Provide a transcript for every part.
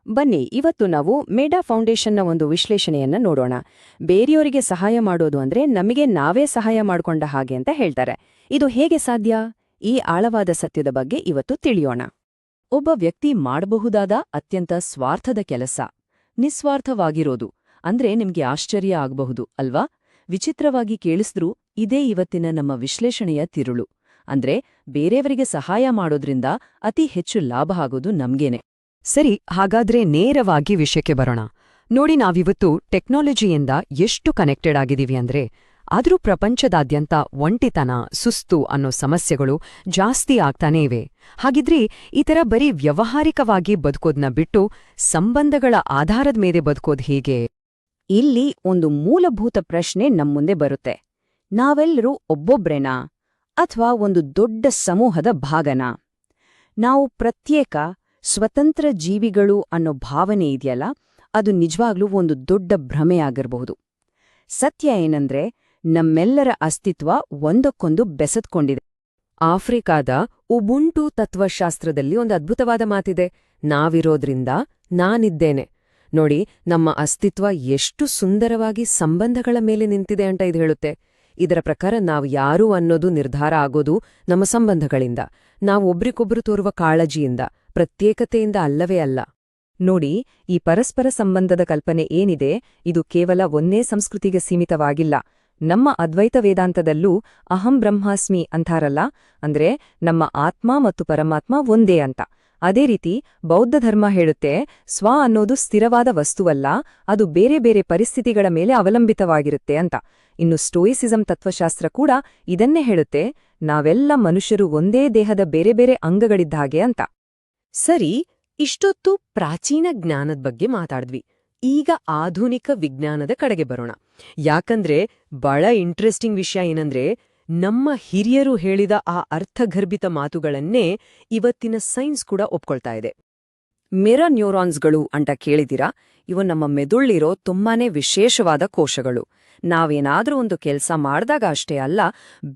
ಬನ್ನಿ ಇವತ್ತು ನಾವು ಮೇಡಾ ಫೌಂಡೇಶನ್ನ ಒಂದು ವಿಶ್ಲೇಷಣೆಯನ್ನ ನೋಡೋಣ. ಬೇರೆಯವರಿಗೆ ಸಹಾಯ ಮಾಡೋದು ಅಂದ್ರೆ ನಮಗೆ ನಾವೇ ಸಹಾಯ ಮಾಡ್ಕೊಂಡ ಹಾಗೆ ಅಂತ ಹೇಳ್ತಾರೆ. ಇದು ಹೇಗೆ ಸಾಧ್ಯ? ಈ ಆಳವಾದ ಸತ್ಯದ ಬಗ್ಗೆ ಇವತ್ತು ತಿಳಿಯೋಣ. ಒಬ್ಬ ವ್ಯಕ್ತಿ ಮಾಡಬಹುದಾದ ಅತ್ಯಂತ ಸ್ವಾರ್ಥದ ಕೆಲಸ ನಿಸ್ವಾರ್ಥವಾಗಿರೋದು ಅಂದ್ರೆ ನಿಮ್ಗೆ ಆಶ್ಚರ್ಯ ಆಗಬಹುದು ಅಲ್ವಾ? ವಿಚಿತ್ರವಾಗಿ ಕೇಳಿಸಿದ್ರೂ ಇದೇ ಇವತ್ತಿನ ನಮ್ಮ ವಿಶ್ಲೇಷಣೆಯ ತಿರುಳು. ಅಂದ್ರೆ ಬೇರೆಯವರಿಗೆ ಸಹಾಯ ಮಾಡೋದ್ರಿಂದ ಅತಿ ಹೆಚ್ಚು ಲಾಭ ಆಗೋದು ನಮ್ಗೇನೆ. ಸರಿ, ಹಾಗಾದ್ರೆ ನೇರವಾಗಿ ವಿಷಯಕ್ಕೆ ಬರೋಣ. ನೋಡಿ, ನಾವಿವತ್ತು ಟೆಕ್ನಾಲಜಿಯಿಂದ ಎಷ್ಟು ಕನೆಕ್ಟೆಡ್ ಆಗಿದೀವಿ ಅಂದ್ರೆ ಆದ್ರೂ ಪ್ರಪಂಚದಾದ್ಯಂತ ಒಂಟಿತನ, ಸುಸ್ತು ಅನ್ನೋ ಸಮಸ್ಯೆಗಳು ಜಾಸ್ತಿ ಆಗ್ತಾನೇ ಇವೆ. ಹಾಗಿದ್ರಿ ಈ ಥರ ಬರೀ ವ್ಯವಹಾರಿಕವಾಗಿ ಬದುಕೋದ್ನ ಬಿಟ್ಟು ಸಂಬಂಧಗಳ ಆಧಾರದ ಮೇಲೆ ಬದುಕೋದ್ ಹೇಗೆ? ಇಲ್ಲಿ ಒಂದು ಮೂಲಭೂತ ಪ್ರಶ್ನೆ ನಮ್ಮುಂದೆ ಬರುತ್ತೆ. ನಾವೆಲ್ಲರೂ ಒಬ್ಬೊಬ್ರೇನಾ ಅಥವಾ ಒಂದು ದೊಡ್ಡ ಸಮೂಹದ ಭಾಗನಾ? ನಾವು ಪ್ರತ್ಯೇಕ ಸ್ವತಂತ್ರ ಜೀವಿಗಳು ಅನ್ನೋ ಭಾವನೆ ಇದೆಯಲ್ಲ, ಅದು ನಿಜವಾಗ್ಲೂ ಒಂದು ದೊಡ್ಡ ಭ್ರಮೆಯಾಗಿರಬಹುದು. ಸತ್ಯ ಏನಂದ್ರೆ ನಮ್ಮೆಲ್ಲರ ಅಸ್ತಿತ್ವ ಒಂದಕ್ಕೊಂದು ಬೆಸೆದ್ಕೊಂಡಿದೆ. ಆಫ್ರಿಕಾದ ಉಬುಂಟು ತತ್ವಶಾಸ್ತ್ರದಲ್ಲಿ ಒಂದು ಅದ್ಭುತವಾದ ಮಾತಿದೆ, ನಾವಿರೋದ್ರಿಂದ ನಾನಿದ್ದೇನೆ. ನೋಡಿ, ನಮ್ಮ ಅಸ್ತಿತ್ವ ಎಷ್ಟು ಸುಂದರವಾಗಿ ಸಂಬಂಧಗಳ ಮೇಲೆ ನಿಂತಿದೆ ಅಂತ ಇದು ಹೇಳುತ್ತೆ. ಇದರ ಪ್ರಕಾರ ನಾವು ಯಾರು ಅನ್ನೋದು ನಿರ್ಧಾರ ಆಗೋದು ನಮ್ಮ ಸಂಬಂಧಗಳಿಂದ, ನಾವು ಒಬ್ರಿಗೊಬ್ರು ತೋರುವ ಕಾಳಜಿಯಿಂದ, ಪ್ರತ್ಯೇಕತೆಯಿಂದ ಅಲ್ಲವೇ ಅಲ್ಲ. ನೋಡಿ, ಈ ಪರಸ್ಪರ ಸಂಬಂಧದ ಕಲ್ಪನೆ ಏನಿದೆ, ಇದು ಕೇವಲ ಒಂದೇ ಸಂಸ್ಕೃತಿಗೆ ಸೀಮಿತವಾಗಿಲ್ಲ. ನಮ್ಮ ಅದ್ವೈತ ವೇದಾಂತದಲ್ಲೂ ಅಹಂ ಬ್ರಹ್ಮಾಸ್ಮಿ ಅಂತಾರಲ್ಲ, ಅಂದ್ರೆ ನಮ್ಮ ಆತ್ಮ ಮತ್ತು ಪರಮಾತ್ಮ ಒಂದೇ ಅಂತ. ಅದೇ ರೀತಿ ಬೌದ್ಧ ಧರ್ಮ ಹೇಳುತ್ತೆ, ಸ್ವ ಅನ್ನೋದು ಸ್ಥಿರವಾದ ವಸ್ತುವಲ್ಲ, ಅದು ಬೇರೆ ಬೇರೆ ಪರಿಸ್ಥಿತಿಗಳ ಮೇಲೆ ಅವಲಂಬಿತವಾಗಿರುತ್ತೆ ಅಂತ. ಇನ್ನು ಸ್ಟೋಯಿಸಿಸಂ ತತ್ವಶಾಸ್ತ್ರ ಕೂಡ ಇದನ್ನೇ ಹೇಳುತ್ತೆ, ನಾವೆಲ್ಲ ಮನುಷ್ಯರು ಒಂದೇ ದೇಹದ ಬೇರೆ ಬೇರೆ ಅಂಗಗಳಿದ್ದಾಗೆ ಅಂತ. ಸರಿ, ಇಷ್ಟೊತ್ತು ಪ್ರಾಚೀನ ಜ್ಞಾನದ ಬಗ್ಗೆ ಮಾತಾಡಿದ್ವಿ. ಈಗ ಆಧುನಿಕ ವಿಜ್ಞಾನದ ಕಡೆಗೆ ಬರೋಣ. ಯಾಕಂದ್ರೆ ಬಹಳ ಇಂಟ್ರೆಸ್ಟಿಂಗ್ ವಿಷಯ ಏನಂದ್ರೆ, ನಮ್ಮ ಹಿರಿಯರು ಹೇಳಿದ ಆ ಅರ್ಥಗರ್ಭಿತ ಮಾತುಗಳನ್ನೇ ಇವತ್ತಿನ ಸೈನ್ಸ್ ಕೂಡ ಒಪ್ಕೊಳ್ತಾ ಇದೆ. ಮಿರರ್ ನ್ಯೂರಾನ್ಸ್ಗಳು ಅಂತ ಕೇಳಿದಿರಾ? ಇವು ನಮ್ಮ ಮೆದುಳಿರೋ ತುಂಬಾನೇ ವಿಶೇಷವಾದ ಕೋಶಗಳು. ನಾವೇನಾದ್ರೂ ಒಂದು ಕೆಲಸ ಮಾಡಿದಾಗ ಅಷ್ಟೇ ಅಲ್ಲ,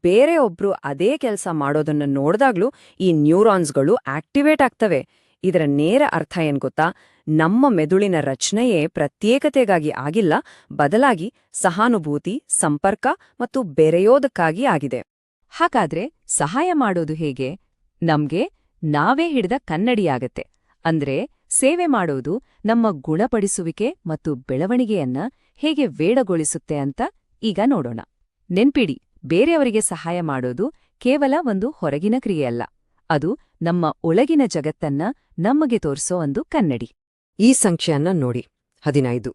ಬೇರೆಯೊಬ್ರು ಅದೇ ಕೆಲಸ ಮಾಡೋದನ್ನು ನೋಡ್ದಾಗ್ಲೂ ಈ ನ್ಯೂರಾನ್ಸ್ಗಳು ಆಕ್ಟಿವೇಟ್ ಆಗ್ತವೆ. ಇದರ ನೇರ ಅರ್ಥ ಏನ್ ಗೊತ್ತಾ? ನಮ್ಮ ಮೆದುಳಿನ ರಚನೆಯೇ ಪ್ರತ್ಯೇಕತೆಗಾಗಿ ಆಗಿಲ್ಲ, ಬದಲಾಗಿ ಸಹಾನುಭೂತಿ, ಸಂಪರ್ಕ ಮತ್ತು ಬೆರೆಯೋದಕ್ಕಾಗಿ ಆಗಿದೆ. ಹಾಗಾದ್ರೆ ಸಹಾಯ ಮಾಡೋದು ಹೇಗೆ? ನಮ್ಗೆ ನಾವೇ ಹಿಡಿದ ಕನ್ನಡಿಯಾಗತ್ತೆ. ಅಂದ್ರೆ ಸೇವೆ ಮಾಡೋದು ನಮ್ಮ ಗುಣಪಡಿಸುವಿಕೆ ಮತ್ತು ಬೆಳವಣಿಗೆಯನ್ನ ಹೇಗೆ ವೇಡಗೊಳಿಸುತ್ತೆ ಅಂತ ಈಗ ನೋಡೋಣ. ನೆನ್ಪಿಡಿ, ಬೇರೆಯವರಿಗೆ ಸಹಾಯ ಮಾಡೋದು ಕೇವಲ ಒಂದು ಹೊರಗಿನ ಕ್ರಿಯೆಯಲ್ಲ, ಅದು ನಮ್ಮ ಒಳಗಿನ ಜಗತ್ತನ್ನ ನಮಗೆ ತೋರಿಸೋ ಒಂದು ಕನ್ನಡಿ. ಈ ಸಂಖ್ಯೆಯನ್ನ ನೋಡಿ, 15.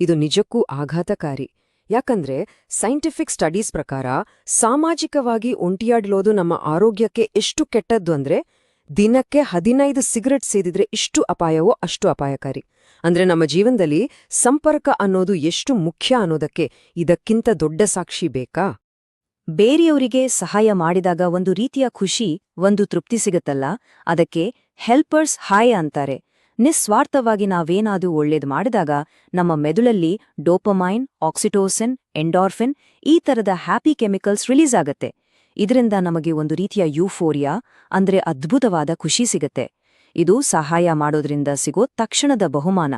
ಇದು ನಿಜಕ್ಕೂ ಆಘಾತಕಾರಿ. ಯಾಕಂದ್ರೆ ಸೈಂಟಿಫಿಕ್ ಸ್ಟಡೀಸ್ ಪ್ರಕಾರ ಸಾಮಾಜಿಕವಾಗಿ ಒಂಟಿಯಾಡ್ಲೋದು ನಮ್ಮ ಆರೋಗ್ಯಕ್ಕೆ ಎಷ್ಟು ಕೆಟ್ಟದ್ದು ಅಂದ್ರೆ, ದಿನಕ್ಕೆ 15 ಸಿಗರೆಟ್ ಸೇದಿದ್ರೆ ಇಷ್ಟು ಅಪಾಯವೋ ಅಷ್ಟು ಅಪಾಯಕಾರಿ. ಅಂದ್ರೆ ನಮ್ಮ ಜೀವನದಲ್ಲಿ ಸಂಪರ್ಕ ಅನ್ನೋದು ಎಷ್ಟು ಮುಖ್ಯ ಅನ್ನೋದಕ್ಕೆ ಇದಕ್ಕಿಂತ ದೊಡ್ಡ ಸಾಕ್ಷಿ ಬೇಕಾ? ಬೇರೆಯವರಿಗೆ ಸಹಾಯ ಮಾಡಿದಾಗ ಒಂದು ರೀತಿಯ ಖುಷಿ, ಒಂದು ತೃಪ್ತಿ ಸಿಗತ್ತಲ್ಲ, ಅದಕ್ಕೆ ಹೆಲ್ಪರ್ಸ್ ಹಾಯ್ ಅಂತಾರೆ. ನಿಸ್ವಾರ್ಥವಾಗಿ ನಾವೇನಾದ್ರೂ ಒಳ್ಳೇದು ಮಾಡಿದಾಗ ನಮ್ಮ ಮೆದುಳಲ್ಲಿ ಡೋಪಮೈನ್, ಆಕ್ಸಿಟೋಸಿನ್, ಎಂಡಾರ್ಫಿನ್ ಈ ತರದ ಹ್ಯಾಪಿ ಕೆಮಿಕಲ್ಸ್ ರಿಲೀಸ್ ಆಗತ್ತೆ. ಇದರಿಂದ ನಮಗೆ ಒಂದು ರೀತಿಯ ಯೂಫೋರಿಯಾ ಅಂದ್ರೆ ಅದ್ಭುತವಾದ ಖುಷಿ ಸಿಗತ್ತೆ. ಇದು ಸಹಾಯ ಮಾಡೋದ್ರಿಂದ ಸಿಗೋ ತಕ್ಷಣದ ಬಹುಮಾನ.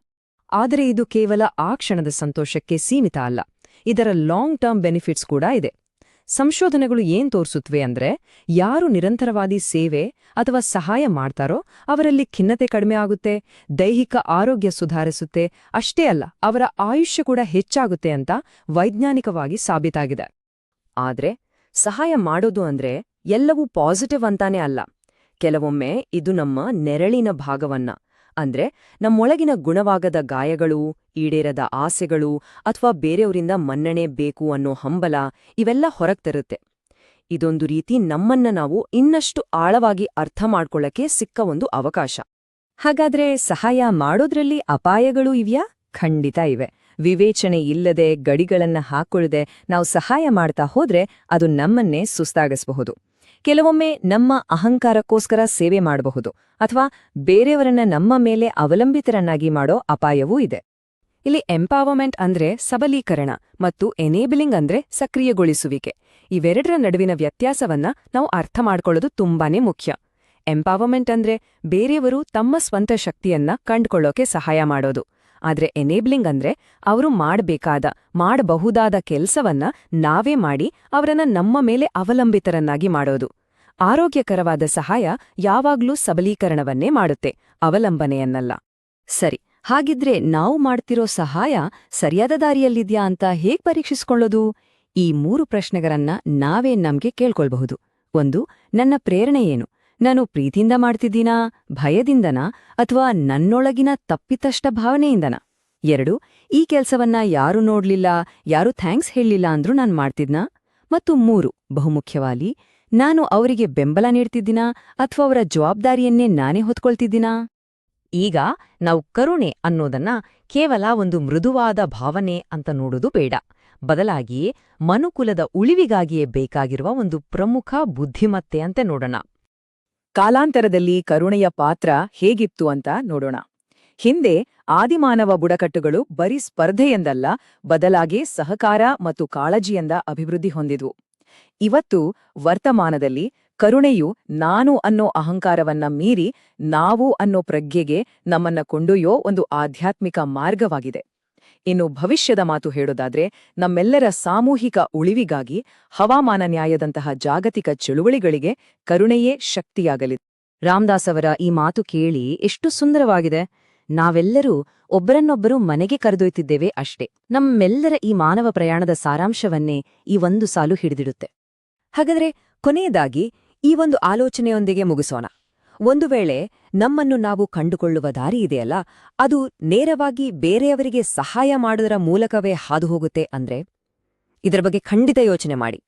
ಆದರೆ ಇದು ಕೇವಲ ಆ ಕ್ಷಣದ ಸಂತೋಷಕ್ಕೆ ಸೀಮಿತ ಅಲ್ಲ, ಇದರ ಲಾಂಗ್ ಟರ್ಮ್ ಬೆನಿಫಿಟ್ಸ್ ಕೂಡ ಇದೆ. ಸಂಶೋಧನೆಗಳು ಏನ್ ತೋರಿಸುತ್ತವೆ ಅಂದ್ರೆ, ಯಾರು ನಿರಂತರವಾದಿ ಸೇವೆ ಅಥವಾ ಸಹಾಯ ಮಾಡ್ತಾರೋ ಅವರಲ್ಲಿ ಖಿನ್ನತೆ ಕಡಿಮೆ ಆಗುತ್ತೆ, ದೈಹಿಕ ಆರೋಗ್ಯ ಸುಧಾರಿಸುತ್ತೆ, ಅಷ್ಟೇ ಅಲ್ಲ ಅವರ ಆಯುಷ್ಯ ಕೂಡ ಹೆಚ್ಚಾಗುತ್ತೆ ಅಂತ ವೈಜ್ಞಾನಿಕವಾಗಿ ಸಾಬೀತಾಗಿದೆ. ಆದ್ರೆ ಸಹಾಯ ಮಾಡೋದು ಅಂದ್ರೆ ಎಲ್ಲವೂ ಪಾಸಿಟಿವ್ ಅಂತಾನೆ ಅಲ್ಲ. ಕೆಲವೊಮ್ಮೆ ಇದು ನಮ್ಮ ನೆರಳಿನ ಭಾಗವನ್ನ, ಅಂದ್ರೆ ನಮ್ಮೊಳಗಿನ ಗುಣವಾಗದ ಗಾಯಗಳು, ಈಡೇರದ ಆಸೆಗಳು ಅಥವಾ ಬೇರೆಯವರಿಂದ ಮನ್ನಣೆ ಬೇಕು ಅನ್ನೋ ಹಂಬಲ, ಇವೆಲ್ಲ ಹೊರಗ್ ತರುತ್ತೆ. ಇದೊಂದು ರೀತಿ ನಮ್ಮನ್ನ ನಾವು ಇನ್ನಷ್ಟು ಆಳವಾಗಿ ಅರ್ಥ ಮಾಡ್ಕೊಳ್ಳಕ್ಕೆ ಸಿಕ್ಕ ಒಂದು ಅವಕಾಶ. ಹಾಗಾದ್ರೆ ಸಹಾಯ ಮಾಡೋದ್ರಲ್ಲಿ ಅಪಾಯಗಳು ಇವ್ಯಾ? ಖಂಡಿತ ಇವೆ. ವಿವೇಚನೆ ಇಲ್ಲದೆ, ಗಡಿಗಳನ್ನ ಹಾಕೊಳ್ಳದೆ ನಾವು ಸಹಾಯ ಮಾಡ್ತಾ ಹೋದ್ರೆ ಅದು ನಮ್ಮನ್ನೇ ಸುಸ್ತಾಗಿಸಬಹುದು. ಕೆಲವೊಮ್ಮೆ ನಮ್ಮ ಅಹಂಕಾರಕ್ಕೋಸ್ಕರ ಸೇವೆ ಮಾಡಬಹುದು, ಅಥವಾ ಬೇರೆಯವರನ್ನ ನಮ್ಮ ಮೇಲೆ ಅವಲಂಬಿತರನ್ನಾಗಿ ಮಾಡೋ ಅಪಾಯವೂ ಇದೆ. ಇಲ್ಲಿ ಎಂಪವರ್ಮೆಂಟ್ ಅಂದ್ರೆ ಸಬಲೀಕರಣ ಮತ್ತು ಎನೇಬಲಿಂಗ್ ಅಂದ್ರೆ ಸಕ್ರಿಯಗೊಳಿಸುವಿಕೆ. ಇವೆರಡರ ನಡುವಿನ ವ್ಯತ್ಯಾಸವನ್ನ ನಾವು ಅರ್ಥ ಮಾಡ್ಕೊಳ್ಳೋದು ತುಂಬಾನೇ ಮುಖ್ಯ. ಎಂಪವರ್ಮೆಂಟ್ ಅಂದ್ರೆ ಬೇರೆಯವರು ತಮ್ಮ ಸ್ವಂತ ಶಕ್ತಿಯನ್ನ ಕಂಡ್ಕೊಳ್ಳೋಕೆ ಸಹಾಯ ಮಾಡೋದು. ಆದ್ರೆ ಎನೇಬ್ಲಿಂಗ್ ಅಂದ್ರೆ ಅವರು ಮಾಡಬಹುದಾದ ಕೆಲ್ಸವನ್ನ ನಾವೇ ಮಾಡಿ ಅವರನ್ನ ನಮ್ಮ ಮೇಲೆ ಅವಲಂಬಿತರನ್ನಾಗಿ ಮಾಡೋದು. ಆರೋಗ್ಯಕರವಾದ ಸಹಾಯ ಯಾವಾಗ್ಲೂ ಸಬಲೀಕರಣವನ್ನೇ ಮಾಡುತ್ತೆ, ಅವಲಂಬನೆಯನ್ನಲ್ಲ. ಸರಿ, ಹಾಗಿದ್ರೆ ನಾವು ಮಾಡ್ತಿರೋ ಸಹಾಯ ಸರಿಯಾದ ದಾರಿಯಲ್ಲಿದ್ಯಾ ಅಂತ ಹೇಗ್ ಪರೀಕ್ಷಿಸ್ಕೊಳ್ಳೋದು? ಈ 3 ಪ್ರಶ್ನೆಗಳನ್ನ ನಾವೇ ನಮ್ಗೆ ಕೇಳ್ಕೊಳ್ಬಹುದು. 1. ನನ್ನ ಪ್ರೇರಣೆ ಏನು? ನಾನು ಪ್ರೀತಿಯಿಂದ ಮಾಡ್ತಿದ್ದೀನಾ, ಭಯದಿಂದನಾ, ಅಥವಾ ನನ್ನೊಳಗಿನ ತಪ್ಪಿತಸ್ಥ ಭಾವನೆಯಿಂದನಾ? 2. ಈ ಕೆಲ್ಸವನ್ನ ಯಾರು ನೋಡ್ಲಿಲ್ಲ, ಯಾರು ಥ್ಯಾಂಕ್ಸ್ ಹೇಳಿಲ್ಲ ಅಂದ್ರೂ ನಾನ್ ಮಾಡ್ತಿದ್ನಾ? ಮತ್ತು 3. ಬಹುಮುಖ್ಯವಾಗಿ, ನಾನು ಅವರಿಗೆ ಬೆಂಬಲ ನೀಡ್ತಿದ್ದೀನಾ ಅಥವಾ ಅವರ ಜವಾಬ್ದಾರಿಯನ್ನೇ ನಾನೇ ಹೊತ್ಕೊಳ್ತಿದ್ದೀನಾ? ಈಗ ನಾವು ಕರುಣೆ ಅನ್ನೋದನ್ನ ಕೇವಲ ಒಂದು ಮೃದುವಾದ ಭಾವನೆ ಅಂತ ನೋಡೋದು ಬೇಡ. ಬದಲಾಗಿ ಮನುಕುಲದ ಉಳಿವಿಗಾಗಿಯೇ ಬೇಕಾಗಿರುವ ಒಂದು ಪ್ರಮುಖ ಬುದ್ಧಿಮತ್ತೆ ಅಂತ ನೋಡೋಣ. ಕಾಲಾಂತರದಲ್ಲಿ ಕರುಣೆಯ ಪಾತ್ರ ಹೇಗಿತ್ತು ಅಂತ ನೋಡೋಣ. ಹಿಂದೆ ಆದಿಮಾನವ ಬುಡಕಟ್ಟುಗಳು ಬರೀ ಸ್ಪರ್ಧೆಯೆಂದಲ್ಲ, ಬದಲಾಗಿ ಸಹಕಾರ ಮತ್ತು ಕಾಳಜಿಯಿಂದ ಅಭಿವೃದ್ಧಿ ಹೊಂದಿದ್ವು. ಇವತ್ತು ವರ್ತಮಾನದಲ್ಲಿ ಕರುಣೆಯು ನಾನು ಅನ್ನೋ ಅಹಂಕಾರವನ್ನ ಮೀರಿ ನಾವು ಅನ್ನೋ ಪ್ರಜ್ಞೆಗೆ ನಮ್ಮನ್ನ ಕೊಂಡೊಯ್ಯೋ ಒಂದು ಆಧ್ಯಾತ್ಮಿಕ ಮಾರ್ಗವಾಗಿದೆ. ಇನ್ನು ಭವಿಷ್ಯದ ಮಾತು ಹೇಳೋದಾದ್ರೆ, ನಮ್ಮೆಲ್ಲರ ಸಾಮೂಹಿಕ ಉಳಿವಿಗಾಗಿ ಹವಾಮಾನ ನ್ಯಾಯದಂತಹ ಜಾಗತಿಕ ಚಳುವಳಿಗಳಿಗೆ ಕರುಣೆಯೇ ಶಕ್ತಿಯಾಗಲಿದೆ. ರಾಮದಾಸ್ ಅವರ ಈ ಮಾತು ಕೇಳಿ ಎಷ್ಟು ಸುಂದರವಾಗಿದೆ. ನಾವೆಲ್ಲರೂ ಒಬ್ಬರನ್ನೊಬ್ಬರು ಮನೆಗೆ ಕರೆದೊಯ್ತಿದ್ದೇವೆ ಅಷ್ಟೇ. ನಮ್ಮೆಲ್ಲರ ಈ ಮಾನವ ಪ್ರಯಾಣದ ಸಾರಾಂಶವನ್ನೇ ಈ ಒಂದು ಸಾಲು ಹಿಡಿದಿಡುತ್ತೆ. ಹಾಗಾದ್ರೆ ಕೊನೆಯದಾಗಿ ಈ ಒಂದು ಆಲೋಚನೆಯೊಂದಿಗೆ ಮುಗಿಸೋಣ. ಒಂದು ವೇಳೆ ನಮ್ಮನ್ನು ನಾವು ಕಂಡುಕೊಳ್ಳುವ ದಾರಿ ಇದೆಯಲ್ಲ, ಅದು ನೇರವಾಗಿ ಬೇರೆಯವರಿಗೆ ಸಹಾಯ ಮಾಡೋದರ ಮೂಲಕವೇ ಹಾದುಹೋಗುತ್ತೆ ಅಂದ್ರೆ, ಇದರ ಬಗ್ಗೆ ಖಂಡಿತ ಯೋಚನೆ ಮಾಡಿ.